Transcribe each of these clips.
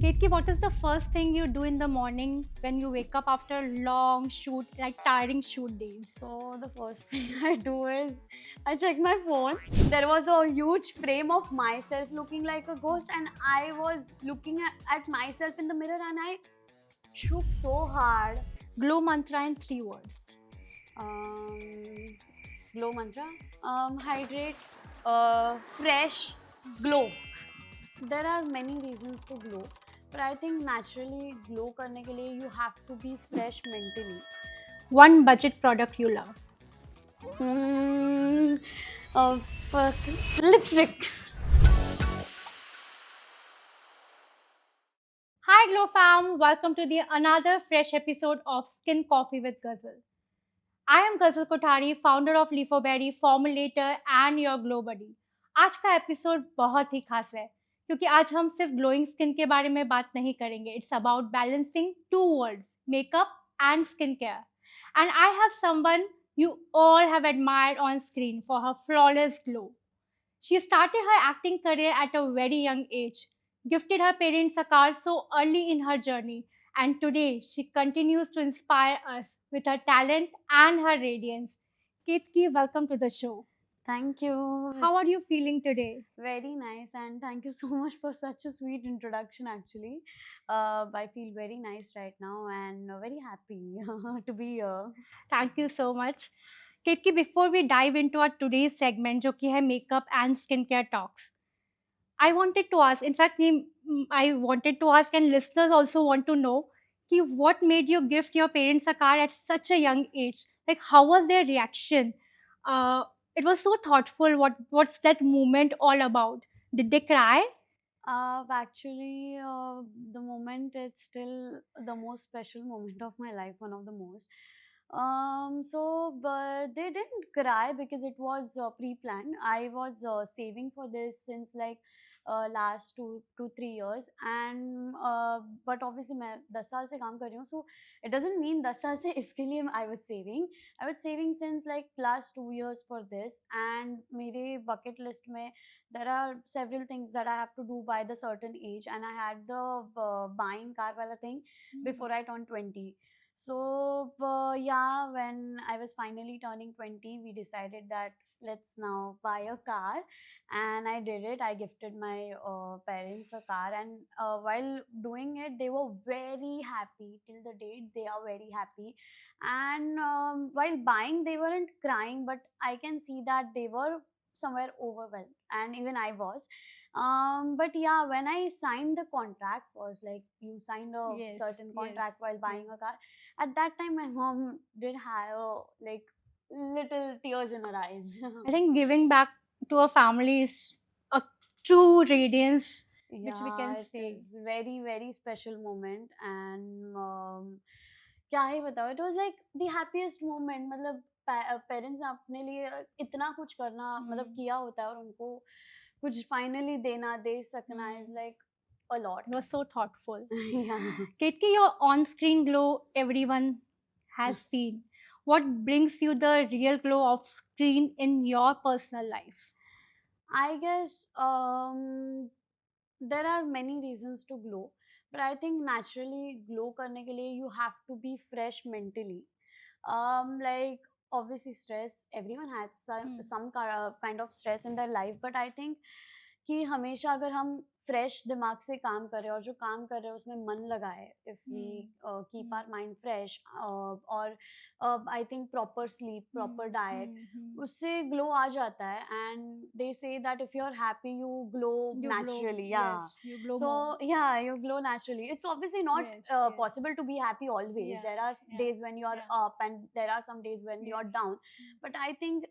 Ketki, what is the first thing you do in the morning when you wake up after long shoot, like tiring shoot days? So the first thing I do is I check my phone. There was a huge frame of myself looking like a ghost, and I was looking at myself in the mirror, and I shook so hard. Glow mantra in 3 words. Um, Glow mantra. Hydrate. Fresh. Glow. There are many reasons to glow, but I think naturally glow करने के लिए you have to be fresh mentally. One budget product you love. Hmm. Uh, fuck. Lipstick. Hi Glow fam, welcome to the another fresh episode of Skin Coffee with Ghazal. I am Ghazal Kothari, founder of Leafoberry, formulator and your Glow Buddy. आज का episode बहुत ही खास है क्योंकि आज हम सिर्फ glowing skin के बारे में बात नहीं करेंगे. It's about balancing two words, makeup and skincare. And I have someone you all have admired on screen for her flawless glow. She started her acting career at a very young age, gifted her parents a car so early in her journey, and today she continues to inspire us with her talent and her radiance. Ketki, welcome to the show. Thank you. How are you feeling today? Very nice, and thank you so much for such a sweet introduction. Actually, I feel very nice right now and very happy to be here. Thank you so much. Ketki, before we dive into our today's segment, जो कि है makeup and skincare talks, I wanted to ask, in fact, I wanted to ask, and listeners also want to know, कि what made you gift your parents a car at such a young age? Like, how was their reaction? It was so thoughtful. What's that moment all about? Did they cry? Actually, the moment it's still the most special moment of my life, one of the most. But they didn't cry because it was pre-planned. I was saving for this since like last 2 to 3 years, and but obviously मैं 10 साल से काम कर रही हूँ, so it doesn't mean 10 साल से इसके लिए I was saving since like last 2 years for this, and मेरे bucket list में there are several things that I have to do by the certain age, and I had the buying car wala thing before I turned 20. So yeah, when I was finally turning 20, we decided that let's now buy a car, and I did it. I gifted my parents a car, and while doing it, they were very happy. Till the date, they are very happy. And while buying, they weren't crying, but I can see that they were somewhere overwhelmed, and even I was. But yeah, when I signed the contract first, like you signed a Yes, certain yes, contract while buying yes. a car, at that time my mom did have like little tears in her eyes. I think giving back to a family is a true radiance, which we can Yeah, it say. is very very special moment, and क्या ही बताओ, it was like the happiest moment. मतलब parents ने अपने लिए इतना कुछ करना मतलब किया होता है, और उनको कुछ फाइनली देना दे सकना is like a lot. It was so thoughtful. Yeah. Ketki, your on-screen glow everyone has seen. What brings you the real glow of screen in your personal life? I guess there are many reasons to glow, but I think naturally glow करने के लिए you have to be fresh mentally. Like obviously stress, everyone has kind of stress in their life, but I think कि हमेशा अगर हम fresh दिमाग से काम कर रहे हैं और जो काम कर रहे हैं उसमें मन लगाए, if we keep our mind fresh, और I think proper sleep, proper diet, उससे ग्लो आ जाता है. And they say that if you are happy you glow You glow, naturally. yes, Yeah, you glow so more. yeah, you glow naturally. It's obviously not Yes, yes. possible to be happy always. Yeah, There are yeah, days when you are yeah. up, and there are some days when you are Yes. down, but I think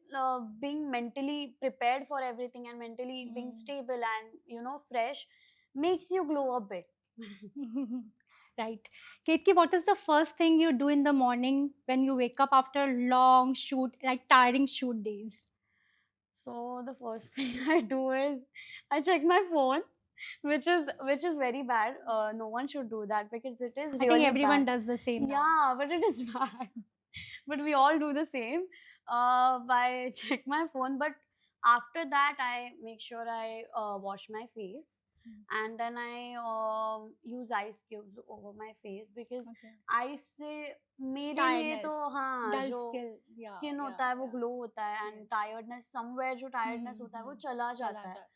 being mentally prepared for everything and mentally being stable and fresh makes you glow a bit. Right. Ketki, what is the first thing you do in the morning when you wake up after long shoot, like tiring shoot days? So the first thing I do is I check my phone, which is very bad. No one should do that because it is I really think everyone bad. does the same now. Yeah, but it is bad. But we all do the same. By check my phone, but after that I make sure I wash my face. and then I use ice cubes over my face because Okay. ice से मेरे लिए तो Tiredness, हाँ dull जो skill. Yeah, skin yeah, होता है वो yeah. Glow होता है एंड Yes. टायर्डनेस समवेयर जो टायर्डनेस होता है वो चला चला जाता है. जाता है.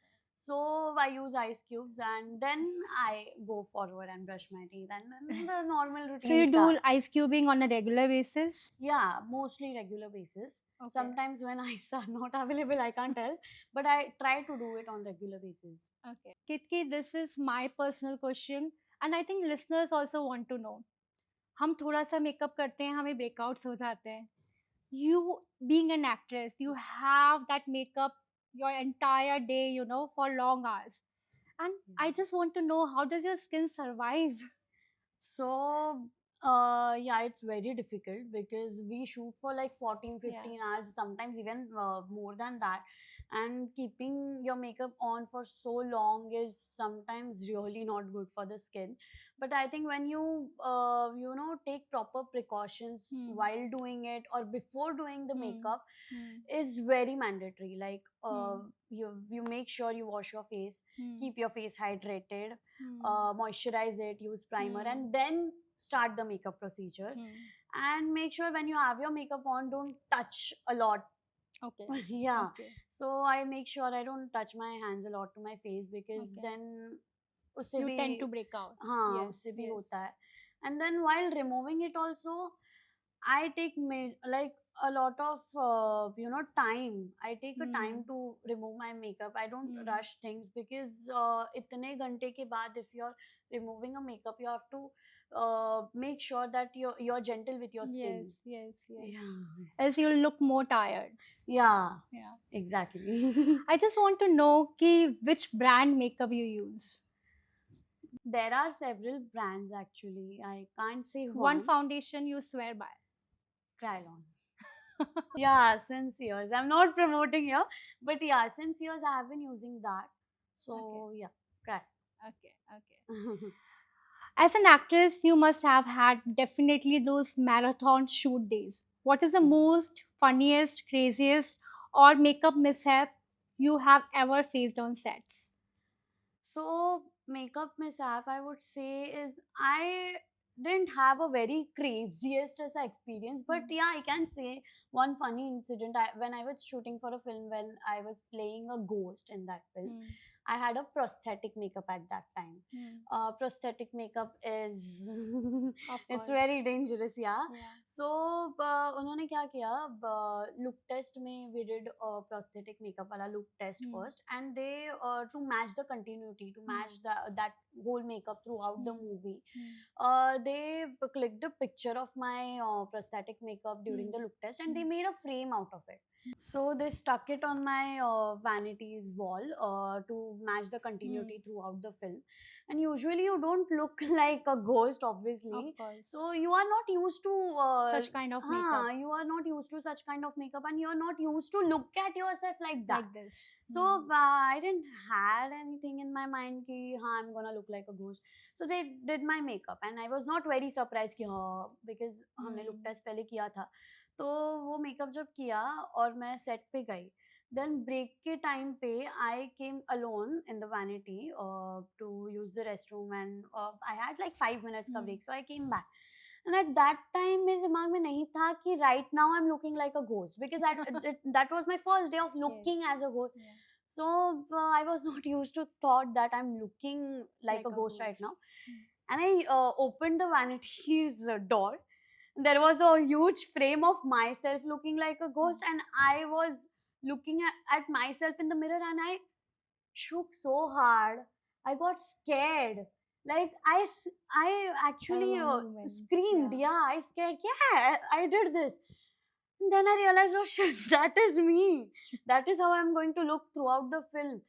So I use ice cubes and then I go forward and brush my teeth and then the normal So routine you do starts. ice cubing on a regular basis? Yeah, mostly regular basis. Okay. Sometimes when ice are not available, I can't help, but I try to do it on regular basis. Okay. Kitki, this is my personal question and I think listeners also want to know. हम थोड़ा सा makeup करते हैं हमें breakouts हो जाते हैं. You being an actress, you have that makeup your entire day, you know, for long hours. And I just want to know, how does your skin survive? So, yeah, it's very difficult because we shoot for like 14, Yeah. 15 hours, sometimes even more than that. And keeping your makeup on for so long is sometimes really not good for the skin. But I think when you know, take proper precautions while doing it or before doing the makeup is very mandatory. Like, you make sure you wash your face, keep your face hydrated, moisturize it, use primer, and then start the makeup procedure. And make sure when you have your makeup on, don't touch a lot. Okay. Yeah. Okay. So I make sure I don't touch my hands a lot to my face because Okay. then उससे You भी tend to break out. हाँ Yes, उससे भी yes. होता है. And then while removing it also, I take like a lot of you know, time. I take a time to remove my makeup. I don't rush things because इतने घंटे के बाद if you're removing a makeup, you have to make sure that you're gentle with your skin. Yes, yes. Yeah. Else you'll look more tired. Yeah. Yeah. Exactly. I just want to know ki which brand makeup you use. There are several brands actually. I can't say One one. foundation you swear by. Krylon. Yeah, since years. I'm not promoting here, but yeah, since years I have been using that. So yeah, Kry. Okay, okay. As an actress, you must have had definitely those marathon shoot days. What is the most funniest, craziest, or makeup mishap you have ever faced on sets? So makeup mishap, I would say, is I didn't have a very craziest as a experience, but yeah, I can say one funny incident. When I was shooting for a film, when I was playing a ghost in that film, I had a prosthetic makeup at that time. Prosthetic makeup is it's very dangerous, yeah. So उन्होंने क्या किया, look test में we did prosthetic makeup वाला look test first, and they to match the continuity, to match that whole makeup throughout the movie, they clicked a picture of my prosthetic makeup during the look test, and they made a frame out of it. So they stuck it on my vanity's wall to match the continuity throughout the film. And usually you don't look like a ghost, obviously. Of course. So you are not used to Such kind of makeup. you are not used to such kind of makeup, and you are not used to look at yourself like that. Like this. So I didn't had anything in my mind कि हाँ I'm gonna look like a ghost. So they did my makeup, and I was not very surprised कि हाँ, because हमने look test पहले किया था. तो वो मेकअप जब किया और मैं सेट पे गई, देन ब्रेक के टाइम पे I came alone in the vanity to use the restroom, and I had like 5 minutes का break, so I came back. And at that time मेरे दिमाग में नहीं था कि right now I'm looking like a ghost, because that was my first day of looking as a ghost. So I was not used to thought that I'm looking like a ghost right now. And I opened the vanity's door. There was a huge frame of myself looking like a ghost, and I was looking at myself in the mirror, and I shook so hard. I got scared. Like I actually screamed. Yeah, I scared. Yeah, I did this. And then I realized, oh shit, that is me. That is how I'm going to look throughout the film.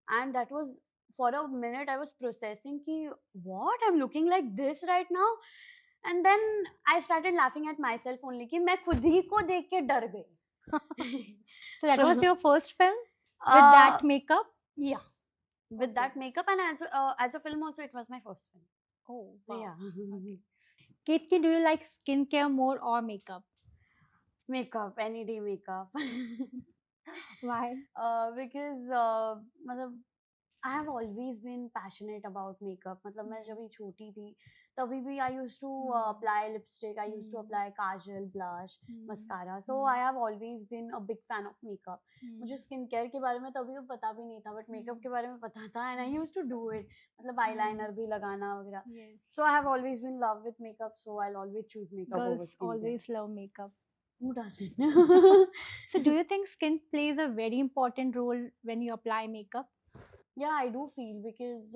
And that was, for a minute I was processing ki, what, I'm looking like this right now. And then I started laughing at myself only कि मैं खुद ही को देख के डर गई. So that was your first film with that makeup? Yeah, with that makeup, and as a film also, it was my first film. Oh, wow. Yeah. Ketki, do you like skincare more or makeup? Makeup, any day makeup. Why? Because मतलब I have always been passionate about makeup. मतलब मैं जब भी छोटी थी तभी भी I use to apply lipstick, I use to apply kajal, blush, mascara. So I have always been a big fan of makeup. मुझे स्किन केयर के बारे में तभी तो पता भी नहीं था, बट मेकअप के बारे में पता था and I use to do it. मतलब आईलाइनर भी लगाना वगैरह. Yes. So I have always been in love with makeup, so I'll always choose makeup over Girls skincare. always love makeup. Who doesn't? So, do you think skin plays a very important role when you apply makeup? Yeah, I do feel because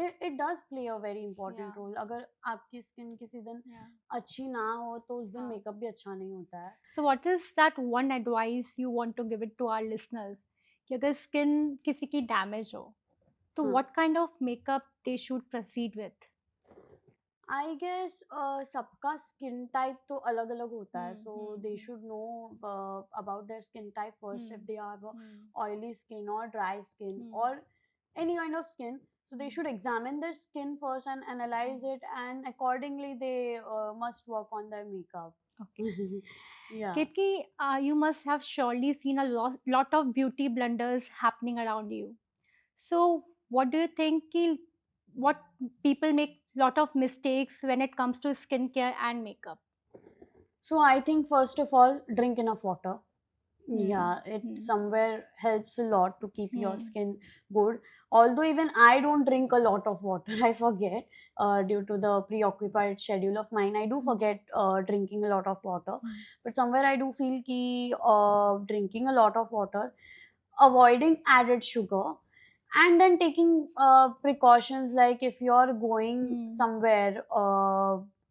it does play a very important Yeah. role. अगर आपकी skin किसी दिन Yeah. अच्छी ना हो तो उस दिन हाँ. मेकअप भी अच्छा नहीं होता है. So, what is that one advice you want to give it to our listeners? कि अगर skin किसी की damage हो, तो हाँ. what kind of makeup they should proceed with? I guess सबका स्किन टाइप तो अलग अलग होता है, so they should know about their skin type first. If they have oily skin और ड्राई स्किन और any kind of skin, so they should examine their skin first and analyze it, and accordingly they must work on their makeup. Okay. Yeah. Ketki, you must have surely seen a lot of beauty blunders happening around you. So, what do you think? What people make lot of mistakes when it comes to skincare and makeup? So I think first of all, drink enough water. Yeah, it somewhere helps a lot to keep your skin good. Although even I don't drink a lot of water, I forget due to the preoccupied schedule of mine. I do forget drinking a lot of water, but somewhere I do feel ki drinking a lot of water, avoiding added sugar, and then taking precautions like if you're going somewhere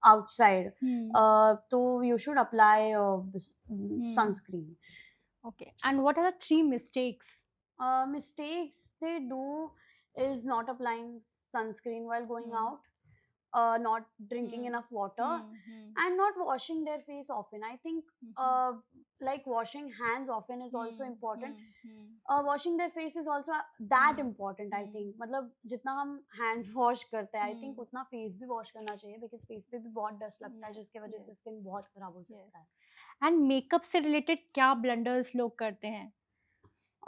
outside, so you should apply sunscreen. Okay. And what are the 3 mistakes? Mistakes they do is not applying sunscreen while going out, not drinking enough water, and not washing their face often. I think like washing hands often is also important. Washing their face is also that important. I think मतलब जितना हम hands wash करते हैं, I think उतना face भी wash करना चाहिए, because face पे भी बहुत dust लगता है जिसकी वजह से skin बहुत खराब हो सकता है. And makeup से related क्या blunders लोग करते हैं?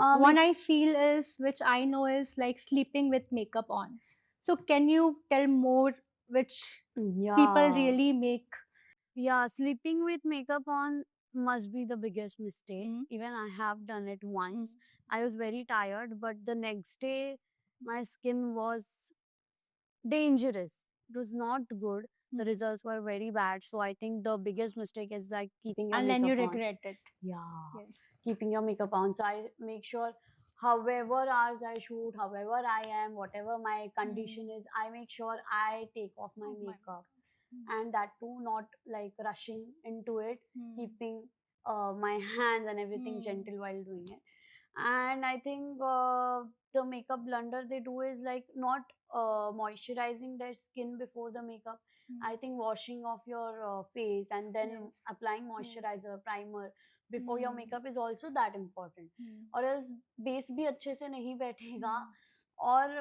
Uh, One make- I feel is, which I know is like sleeping with makeup on. So can you tell more which people yeah. really make? Yeah, sleeping with makeup on must be the biggest mistake. Even I have done it once. I was very tired, but the next day my skin was dangerous. It was not good. The results were very bad. So I think the biggest mistake is like keeping your And then you makeup on. regret it. Yeah. Yes. Keeping your makeup on. So I make sure however hours I shoot, however I am, whatever my condition is, I make sure I take off my makeup. And that too not like rushing into it, keeping my hands and everything gentle while doing it. And I think the makeup blunder they do is like not moisturizing their skin before the makeup. I think washing off your face and then applying moisturizer, primer before your makeup is also that important. और else base भी अच्छे से नहीं बैठेगा, और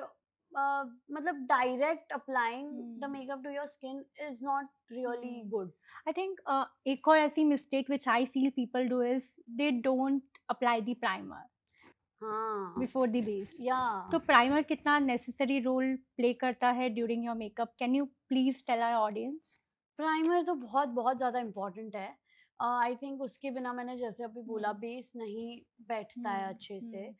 मतलब direct applying the makeup to your skin is not really good. I think एक और ऐसी mistake which I feel people do is they don't apply the primer हाँ. before the base. Yeah. तो primer कितना necessary role play करता है during your makeup? Can you please tell our audience? Primer तो बहुत बहुत ज़्यादा इम्पोर्टेंट है. आई थिंक उसके बिना मैंने जैसे अभी बोला बेस नहीं बैठता है अच्छे से,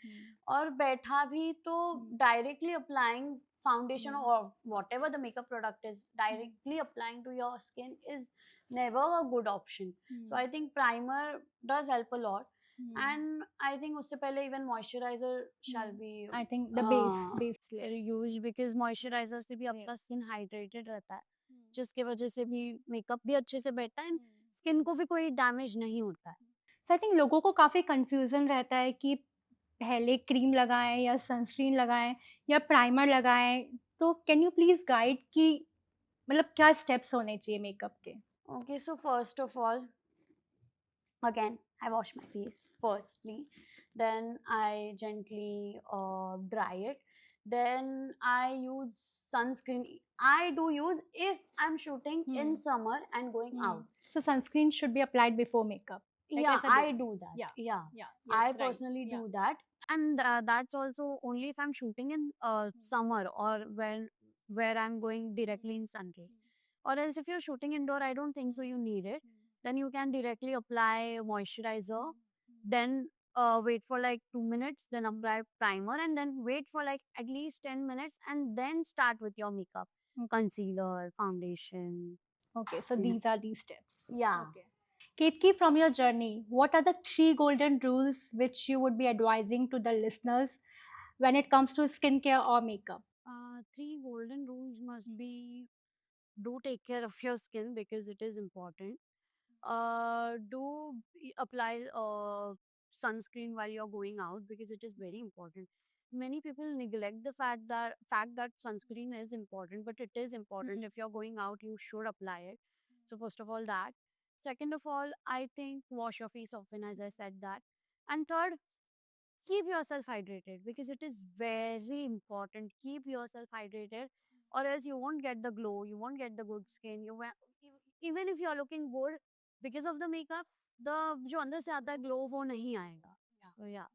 और बैठा भी तो डायरेक्टली अप्लाइंग फाउंडेशन और whatever the makeup product is, directly applying to your skin is never a good option. So I think primer does help a lot. And I think उससे पहले even moisturizer shall be I think the base layer. used, because moisturizer से भी आपका skin hydrated रहता है, जिसके वजह से भी मेकअप भी अच्छे से बैठता है, स्किन को भी कोई डैमेज नहीं होता है. So I think लोगों को काफ़ी कंफ्यूजन रहता है कि पहले क्रीम लगाएं या सनस्क्रीन लगाएं या प्राइमर लगाएं. तो कैन यू प्लीज गाइड कि मतलब क्या स्टेप्स होने चाहिए मेकअप के? Okay, so first of all, again, I wash my face firstly, then I gently dry it, then I use sunscreen. I do use if I'm shooting in summer and going out. So sunscreen should be applied before makeup. Like Yeah, ऐसा I base. do that. Yeah, Yeah, yeah, I yes, right. personally Yeah. do that, and that's also only if I'm shooting in summer or when where I'm going directly in sun ray. Or else, if you're shooting indoor, I don't think so. You need it. Then you can directly apply moisturizer, then wait for like 2 minutes, then apply primer, and then wait for like at least 10 minutes, and then start with your makeup, concealer, foundation. Okay, so Yeah. these are these steps. Yeah. Okay. Ketki, from your journey, what are the 3 golden rules which you would be advising to the listeners when it comes to skincare or makeup? 3 golden rules must be: do take care of your skin because it is important. Apply sunscreen while you're going out because it is very important. Many people neglect the fact that sunscreen is important, but it is important. If you're going out, you should apply it. So first of all, that. Second of all, I think wash your face often, as I said that. And third, keep yourself hydrated because it is very important. Keep yourself hydrated, or else you won't get the glow, you won't get the good skin. Even if you're looking good because of the makeup, the जो अंदर से आता है glow वो नहीं आएगा. So yeah,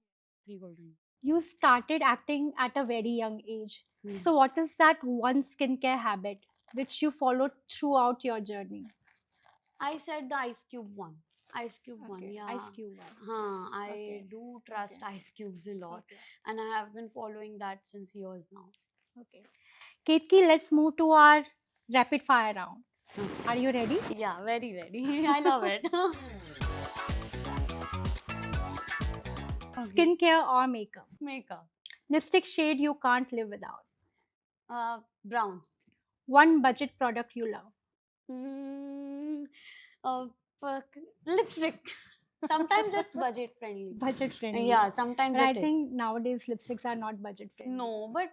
3 golden. You started acting at a very young age. Hmm. So, what is that one skincare habit which you followed throughout your journey? I said the Ice Cube one. Ice Cube one, Okay, yeah. Ice Cube one. I Okay. do trust Okay. Ice Cubes a lot, Okay. and I have been following that since years now. Okay. Ketki, let's move to our rapid fire round. Hmm. Are you ready? Yeah, very ready. I love it. Okay. Skincare or makeup? Makeup. Lipstick shade you can't live without. Brown. One budget product you love. Mm, uh, lipstick. Sometimes it's budget friendly. Budget friendly. Yeah, sometimes But I it is. think nowadays lipsticks are not budget friendly. No, but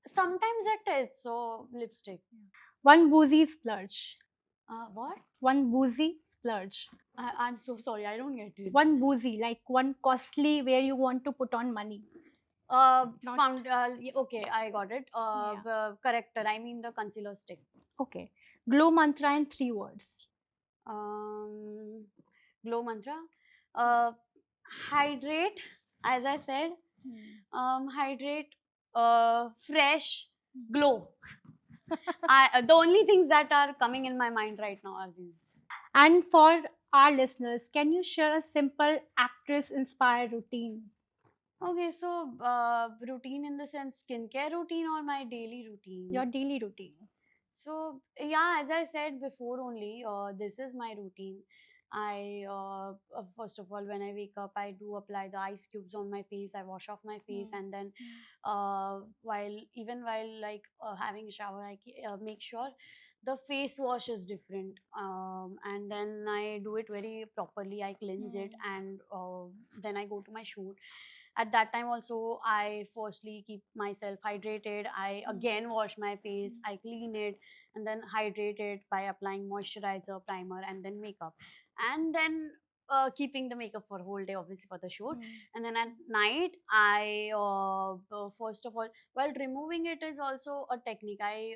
sometimes it is. So lipstick. One boozy splurge. What? One boozy splurge. I'm so sorry. I don't get it. One boozy, like one costly where you want to put on money. Not- Found. Okay, I got it. Corrector. I mean the concealer stick. Okay. Glow mantra in 3 words. Glow mantra. Hydrate. As I said. Hydrate. Fresh. Glow. The only things that are coming in my mind right now are these. And for our listeners, can you share a simple actress inspired routine? Okay, so routine in the sense skincare routine or my daily routine? Your daily routine. So yeah, as I said before, only this is my routine. I first of all, when I wake up, I do apply the ice cubes on my face. I wash off my face, and then while like having a shower, I make sure the face wash is different, and then I do it very properly. I cleanse it, and then I go to my shoot. At that time also, I firstly keep myself hydrated. I again wash my face, I clean it, and then hydrate it by applying moisturizer, primer, and then makeup, and then keeping the makeup for a whole day, obviously for the shoot. And then at night, I first of all, while removing it is also a technique. I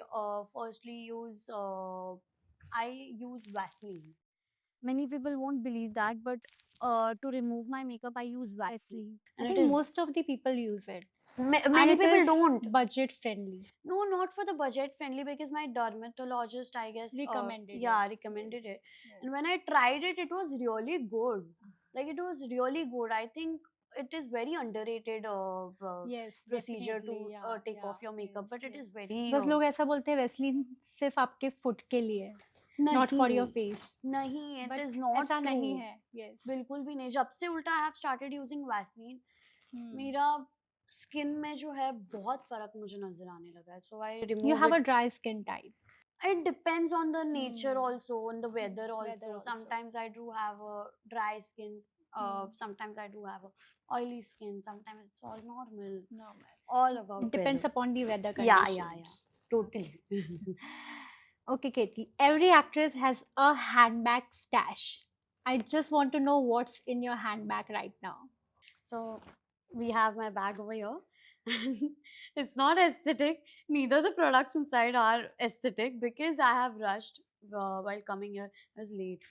use Vaseline. Many people won't believe that, but to remove my makeup, I use Vaseline. I And it think is most of the people use it. many And it people is don't. budget friendly. No, not for the budget friendly because my dermatologist, I guess, Recommended yeah, it. recommended Yes. it. And when I tried it, it was really good. Like it was really good. I think it is very underrated Yes, procedure to definitely, yeah, take yeah, off your makeup, yes, but it yes. is very बस लोग ऐसा बोलते हैं Vaseline सिर्फ आपके foot के लिए है, not for your नहीं face. नहीं, it But is not ऐसा नहीं true. है. Yes. बिल्कुल भी नहीं. जब से उल्टा I have started using Vaseline, मेरा स्किन में जो है बहुत फर्क मुझे नजर आने लगा है. So I remove You have it. a dry skin type. It depends on the nature also, on the weather also. Weather also. Sometimes I do have a dry skin. Sometimes I do have a oily skin. Sometimes it's all normal. Normal. All about It depends weather. upon the weather Yeah, conditions. totally. Okay, Katie. Every actress has a handbag stash. I just want to know what's in your handbag right now. So we have my bag over here. It's not aesthetic. Neither the products inside are aesthetic because I have rushed while coming here. I was late.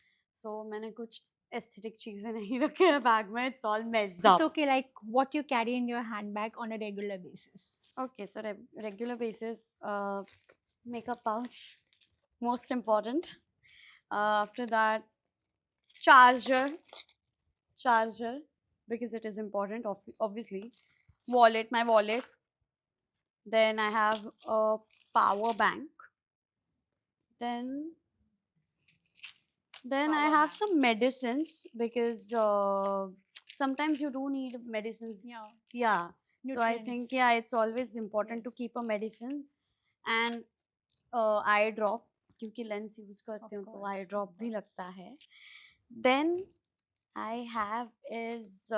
So मैंने कुछ aesthetic चीजें नहीं रखे हैं bag में, it's all messed It's up. okay, like what you carry in your handbag on a regular basis. Okay, so regular basis, makeup pouch, most important. After that, charger, charger, because it is important, obviously. Wallet, my wallet. Then I have a power bank. Then I Power have bank. some medicines because sometimes you do need medicines. Yeah. Yeah. So I Nutrients. think yeah, it's always important to Yes. keep a medicine and eye drop क्योंकि lens use करती Of हूँ तो course, I of drop भी course. लगता है. Then I have is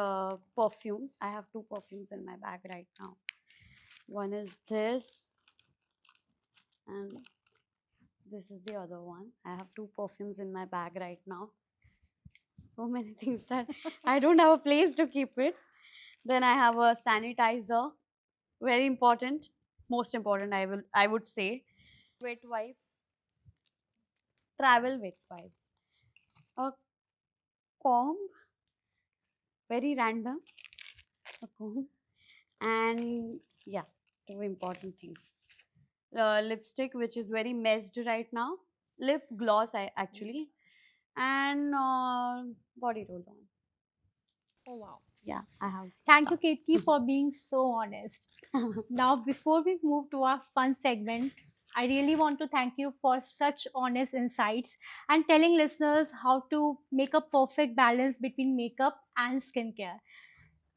perfumes. I have 2 perfumes in my bag right now. One is this, and this is the other one. I have 2 perfumes in my bag right now. So many things that I don't have a place to keep it. Then I have a sanitizer, very important, most important. I would say, wet wipes, travel wet wipes, a comb, very random, a comb, and yeah, 2 important things. Lipstick, which is very messed right now. Lip gloss, I actually, and body roll on. Oh wow. Yeah, I have. Thank you, Ketki, for being so honest. Now, before we move to our fun segment, I really want to thank you for such honest insights and telling listeners how to make a perfect balance between makeup and skincare.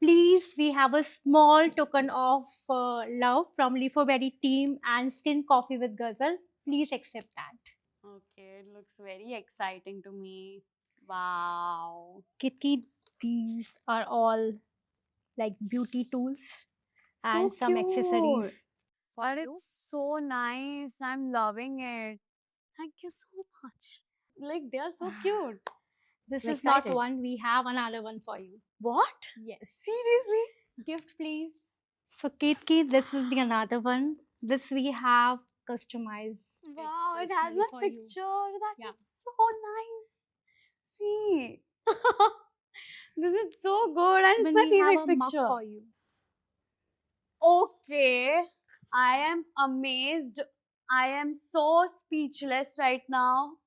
Please, we have a small token of love from Leafo Berry team and Skin Coffee with Ghazal. Please accept that. Okay, it looks very exciting to me. Wow. Kitki, these are all like beauty tools and So some accessories cute. for But you. it's so nice. I'm loving it. Thank you so much. Like they are so cute. This I'm is not excited. one, we have another one for you. What? Yes. Seriously? Gift, please. So, Ketki, this is the another one. This we have customized. Wow, it has personally my for you. picture. That Yeah. is so nice. See. This is so good and it's Even my we have favorite a mug picture. for you. Okay. I am amazed. I am so speechless right now.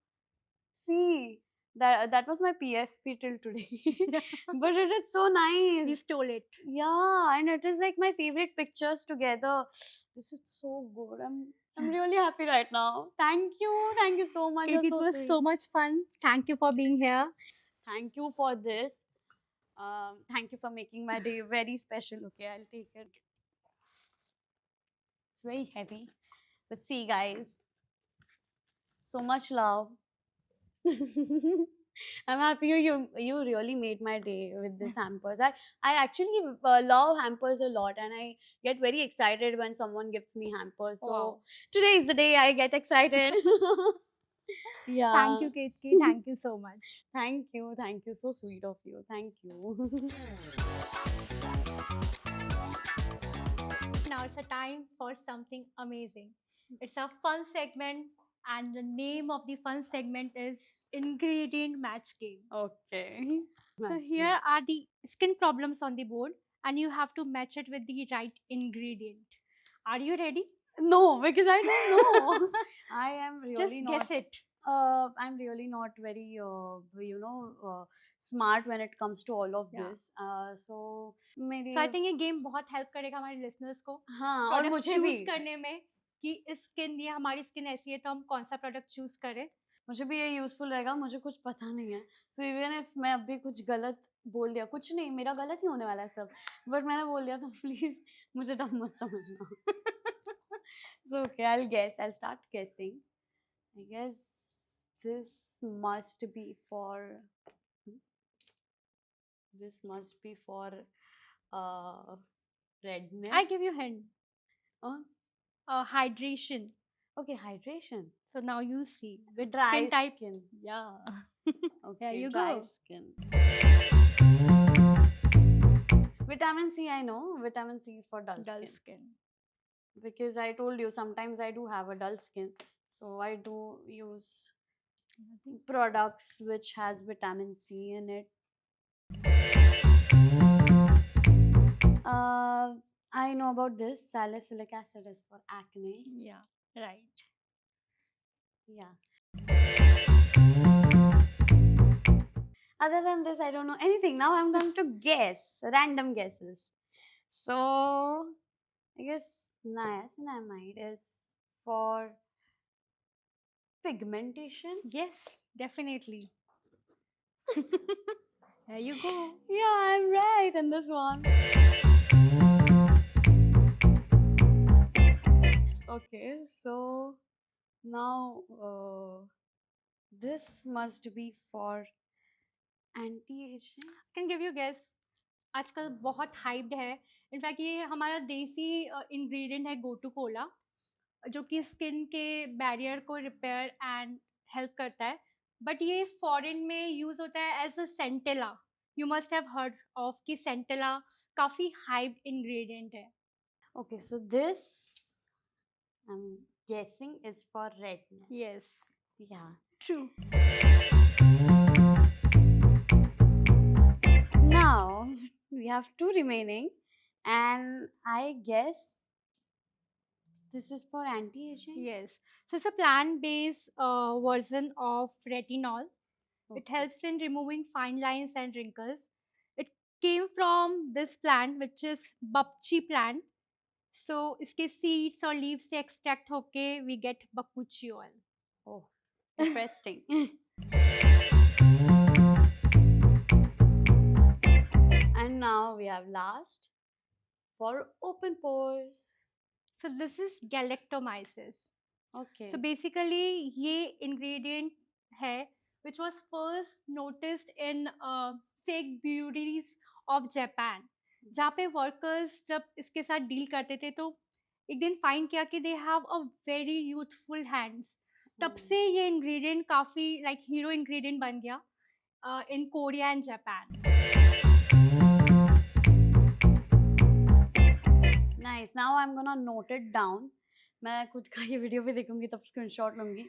See, that was my PFP till today. But it is so nice. You stole it. Yeah, and it is like my favorite pictures together. This is so good. I'm really happy right now. Thank you so much. You're It so was sweet. so much fun. Thank you for being here. Thank you for this. Thank you for making my day very special. Okay, I'll take it. It's very heavy, but see, guys, so much love. I'm happy you really made my day with this hampers. I actually love hampers a lot, and I get very excited when someone gives me hampers. So Wow. today is the day I get excited. Yeah. Thank you, Ketki. Thank you so much. Thank you. So sweet of you. Thank you. Now it's a time for something amazing. It's a fun segment, and the name of the fun segment is Ingredient Match Game. Okay. So here are the skin problems on the board, and you have to match it with the right ingredient. Are you ready? No, because I don't know. I am really Just not. guess it. I'm really not very, smart when it comes to all of Yeah. this. So मेरी So I think ये game बहुत help करेगा हमारे listeners को हाँ और product मुझे choose भी करने में कि स्किन ये हमारी स्किन ऐसी है तो हम कौन सा प्रोडक्ट चूज करें. मुझे भी ये यूजफुल रहेगा. मुझे कुछ पता नहीं है. सो इवन इफ मैं अभी कुछ गलत बोल दिया, कुछ नहीं, मेरा गलत ही होने वाला है सब, बट मैंने बोल दिया तो प्लीज मुझे डम मत समझना. So okay, I will start गेसिंग. I guess this must be for this must be for redness. I give you hint. Oh, Hydration. okay, hydration. So now you see with Dry skin type. skin. Yeah. Okay, you dry go. skin. Vitamin C, I know. Vitamin C is for dull skin. Because I told you sometimes I do have a dull skin, so I do use products which has vitamin C in it. I know about this. Salicylic acid is for acne. Yeah, right. Yeah. Other than this, I don't know anything. Now I'm going to guess random guesses. So I guess niacinamide is for pigmentation. Yes, definitely. There you go. Yeah, I'm right in this one. Okay, so now this must be for anti-aging. Can give you guess. आजकल बहुत hyped है. In fact ये हमारा देसी ingredient है gotu Cola, जो कि skin के बैरियर को रिपेयर एंड हेल्प करता है. बट ये फॉरेन में यूज होता है as a centella. You must have heard of कि सेंटेला काफी हाइप्ड इंग्रेडिएंट है. Okay, so this I'm guessing is for redness. Yes, Yeah. True. Now we have two remaining, and I guess this is for anti-aging. Yes. So it's a plant-based version of retinol. It Okay. helps in removing fine lines and wrinkles. It came from this plant, which is bapchi plant. So इसके seeds और leaves से extract होके we get bakuchi oil. Oh, interesting. And now we have last for open pores. So this is galactomyces. Okay. So basically ये ingredient है which was first noticed in Sikh breweries of Japan, जहाँ पे workers जब इसके साथ deal करते थे तो एक दिन फाइंड किया कि they have a very youthful hands. तब से ये इंग्रेडिएंट काफ़ी लाइक हीरो इंग्रेडिएंट बन गया in Korea and Japan. Nice. Now I'm gonna note it down. मैं खुद का ये वीडियो भी देखूंगी तब स्क्रीनशॉट लूंगी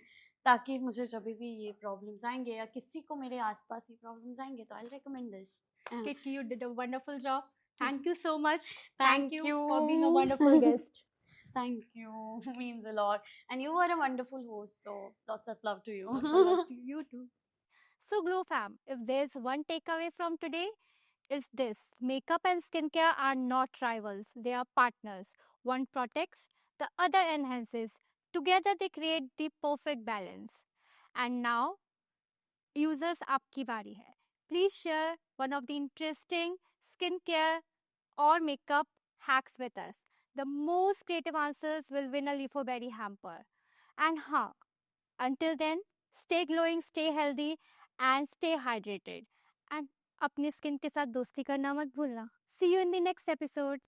ताकि मुझे जब भी ये प्रॉब्लम्स आएंगे या किसी को मेरे आसपास ये प्रॉब्लम्स आएंगे तो I recommend this. Kitty, you did a wonderful job. Thank you so much. Thank For being a wonderful guest. Thank you. Means a lot. And you were a wonderful host, so lots of love to you. Lots of love to you too. So, Glow fam, if there's one takeaway from today, it's this: makeup and skincare are not rivals, they are partners. One protects, the other enhances. Together, they create the perfect balance. And now, users, आपकी बारी है. Please share one of the interesting skincare or makeup hacks with us. The most creative answers will win a Leafo hamper. And until then, stay glowing, stay healthy, and stay hydrated. And अपनी skin के साथ दोस्ती करना मत भूलना. See you in the next episode.